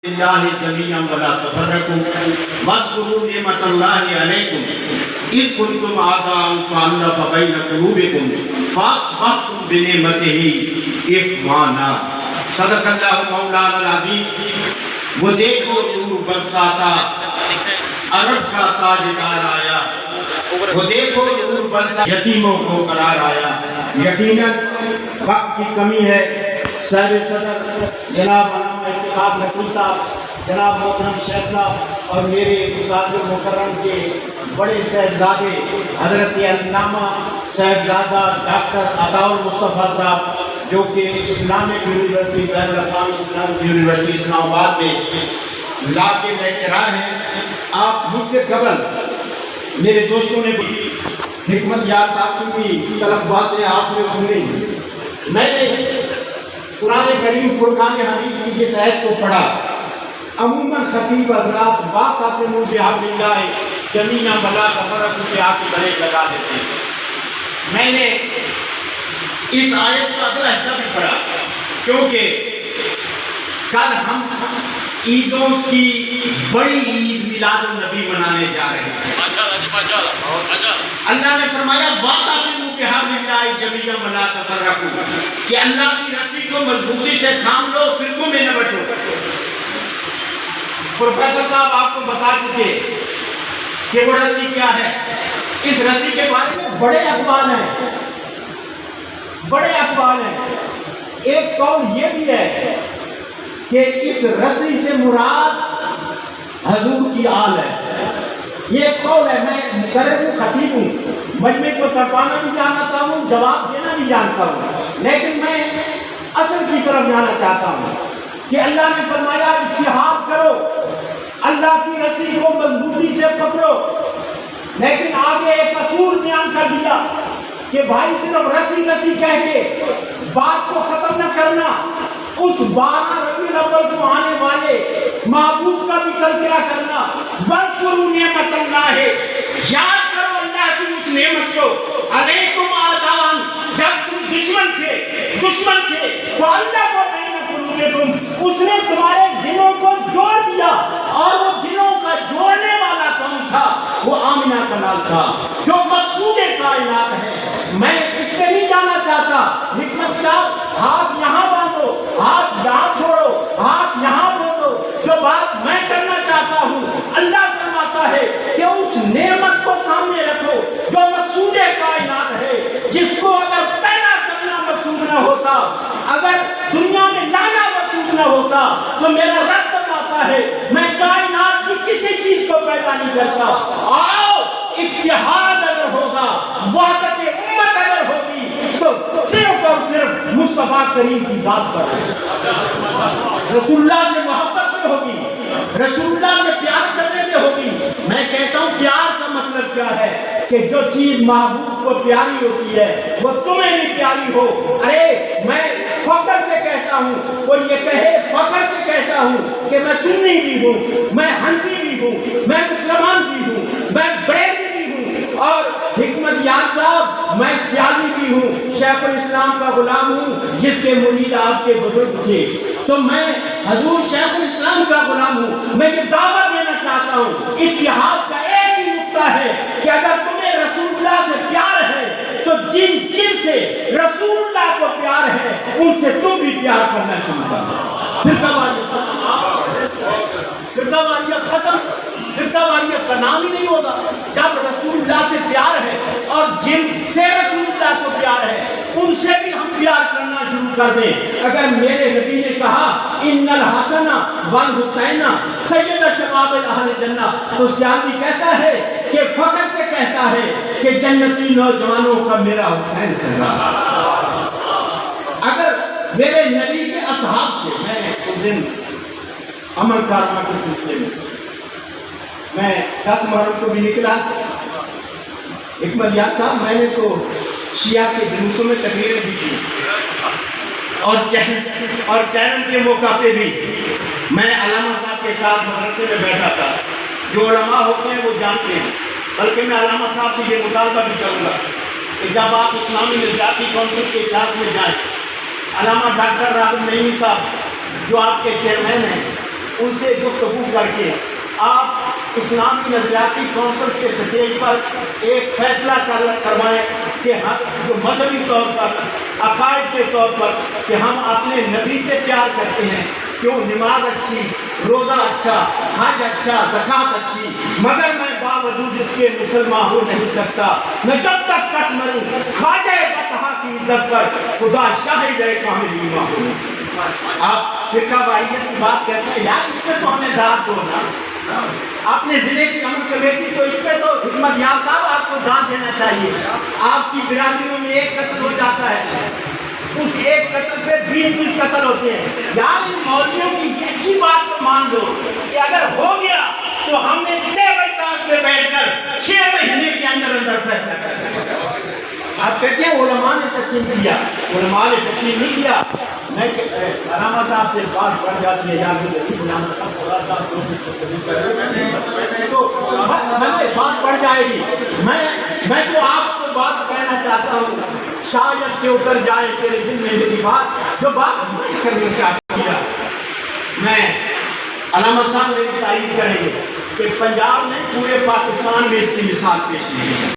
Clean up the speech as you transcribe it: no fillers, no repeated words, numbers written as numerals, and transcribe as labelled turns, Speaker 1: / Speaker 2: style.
Speaker 1: اللہ جمیعا ولا تفرقوا واذکروا نعمت اللہ علیکم اذ کنتم اعداء فالف بین قلوبکم فاصبحتم بنعمتہ اخوانا۔ صدق اللہ مولانا العظیم۔ وہ دیکھو نور برساتا عرب کا تاجدار آیا، وہ دیکھو نور برساتا یتیموں کو قرار آیا۔ یقیناً وقت کی کمی ہے۔ صاحب صدر جناب علامہ اتفاق نقوی صاحب، جناب محترم شیخ صاحب اور میرے استاد مکرم کے بڑے صاحبزادے حضرت علامہ صاحبزادہ ڈاکٹر عطاء المصطفیٰ صاحب، جو کہ اسلامک یونیورسٹی بین الاقوامی اسلامک یونیورسٹی اسلام آباد میں لا کے لیکچرار ہیں۔ آپ مجھ سے قبل میرے دوستوں نے بھی حکمت یار صاحب کی بھی طلب باتیں آپ نے سنی۔ میں نے قرآن کریم فرقان حمید کی جس آیت کو پڑھا، عموماً خطیب حضرات واقعسموا بحبل اللہ جمیعا ولا تفرقوا کے آپ کے گلے لگا دیتے ہیں۔ میں نے اس آیت کا اگلا حصہ بھی پڑھا کیونکہ کل ہم عیدوں کی بڑی عید میلاد النبی منانے جا رہے ہیں۔ اللہ نے فرمایا واقعسموا بحبل اللہ جمیعا ولا تفرقوا، کہ اللہ کی رسی کو مضبوطی سے تھام لو، فرقوں میں نہ بٹو۔ پروفیسر صاحب آپ کو بتا چکے کہ وہ رسی کیا ہے۔ اس رسی کے بارے میں بڑے اقوال ہیں، بڑے اقوال ہیں۔ ایک قول یہ بھی ہے کہ اس رسی سے مراد حضور کی آل ہے۔ یہ قول ہے۔ میں مقرر ہوں، خطیب ہوں، مجمع کو تڑپانا بھی جانتا ہوں، جواب دینا بھی جانتا ہوں، لیکن میں اصل کی طرف جانا چاہتا ہوں کہ اللہ نے فرمایا اتحاد کرو، اللہ کی رسی کو مضبوطی سے پکڑو، لیکن آگے ایک اصول بیان کر دیا کہ بھائی صرف رسی رسی کہہ کے بات کو ختم نہ کرنا، اس 12 ربیع الاول کو آنے والے معبود کا بھی تذکرہ کرنا۔ واذکروا نعمت اللہ، یاد کرو اللہ کی اس نعمت کو، علیکم اعداء، جب تم دشمن تھے فالف بین قلوبکم، اس نے تمہارے دلوں کو جوڑ دیا، اور وہ دلوں کا جوڑنے والا کون تھا؟ وہ آمنہ کا لال تھا، جو مقصود کائنات ہے۔ میں اس پہ نہیں جانا چاہتا۔ حکمت صاحب ہاتھ یہاں باندھو، ہاتھ یہاں چھوڑو، ہاتھ یہاں بولو۔ جو بات میں کرنا چاہتا ہوں، اللہ فرماتا ہے کہ اس نعمت کو سامنے رکھو جو مقصود کائنات ہے، جس کو اگر پیدا کرنا مقصود نہ ہوتا، اگر دنیا میں لانا مقصود نہ ہوتا، تو میرا رب فرماتا ہے میں کائنات کی کسی چیز کو پیدا نہیں کرتا۔ آؤ اتحاد اگر ہوگا، وحدت امت اگر ہوگی، تو صرف اور صرف مصطفیٰ کریم کی ذات پر رسول اللہ سے محبت میں ہوگی، رسول اللہ سے پیار کرنے میں ہوگی۔ میں کہتا ہوں پیار کا مطلب کیا ہے کہ جو چیز محبوب کو پیاری ہوتی ہے وہ تمہیں بھی پیاری ہو۔ ارے میں فخر سے کہتا ہوں، کوئی یہ کہے فخر سے کہتا ہوں کہ میں سنی بھی ہوں، میں حنفی بھی ہوں، میں مسلمان بھی ہوں، میں بریلوی بھی ہوں، اور حکمت یار صاحب میں سیاسی بھی ہوں، شیخ الاسلام کا غلام ہوں جس کے مرید آپ کے بزرگ تھے، تو میں حضور شیخ الاسلام کا غلام ہوں۔ میں یہ دعویٰ دینا چاہتا ہوں، اتحاد کا ایک ہی نقطہ ہے کہ اگر تمہیں رسول اللہ سے پیار ہے تو جن سے رسول اللہ کو پیار ہے ان سے تم بھی پیار کرنا شروع کر دو۔ فرقہ واریت ختم، فرقہ واریت کا نام ہی نہیں ہوگا جب رسول اللہ سے پیار ہے، اور جن سے رسول اللہ کو پیار ہے ان سے بھی ہم پیار کرنا شروع کر دیں۔ اگر میرے نبی نے کہا ان الحسن والحسین سید شباب اہل جنہ، تو سیاسی کہتا ہے کہ فخر سے کہتا ہے کہ جنتی نوجوانوں کا میرا حسین سردار۔ اگر میرے نبی کے اصحاب سے، میں اس دن عمل کارما کے سلسلے میں 10 محرم کو بھی نکلا، حکمت یار صاحب میں نے تو شیعہ کے جلوسوں میں تقریریں بھی کی، اور چینل کے موقع پہ بھی میں علامہ صاحب کے ساتھ مدرسے میں بیٹھا تھا۔ جو علماء ہوتے ہیں وہ جانتے ہیں، بلکہ میں علامہ صاحب سے یہ مطالبہ بھی کروں گا کہ جب آپ اسلامی نظریاتی کونسل کے اجلاس میں جائیں، علامہ ڈاکٹر راغب نعیمی صاحب جو آپ کے چیئرمین ہیں، ان سے گفتگو کر کے آپ اسلامی نظریاتی کونسل کے سٹیج پر ایک فیصلہ کروائیں کہ ہم جو مذہبی طور پر عقائد کے طور پر کہ ہم اپنے نبی سے پیار کرتے ہیں، کیوں نماز اچھی، روزہ اچھا، حج اچھا، زکوٰۃ اچھی، مگر میں باوجود اس کے مسلمان ہو نہیں سکتا، میں جب تک کٹ مروں خواجہ بطحا کی عزت پر خدا شاہد ہے کامل ایمان ہو نہیں سکتا۔ آپ فرقہ واحدیت کی بات کرتے ہیں، یار اس پہ تو ہمیں داد دو نا، اپنے ضلع کی امن کمیٹی تو اس پہ تو حکمت یار صاحب آپ کو داد دینا چاہیے۔ آپ کی برادریوں میں ایک قتل ہو جاتا ہے، اس ایک قتل پہ 20 قتل ہوتے ہیں، یار ان مولویوں کی اچھی بات تو مان لو کہ اگر ہو گیا تو ہم نے ٹیبل ٹاک پہ بیٹھ کر 6 مہینے کے اندر فیصلہ کر دیا۔ آپ کہتے ہیں علماء نے تقسیم کیا، علماء نے تقسیم نہیں کیا۔ میں علامہ صاحب سے بات بڑھ جاتی ہے، یار بات بڑھ جائے گی۔ میں تو آپ کو بات کہنا چاہتا ہوں، شاید کے اتر جائے تیرے دل میں میری بات، جو بات میں کرنے چاہتا ہوں۔ میں علامہ صاحب میری تعریف کریں گے کہ پنجاب نے پورے پاکستان میں اس کی مثال پیش کی ہے۔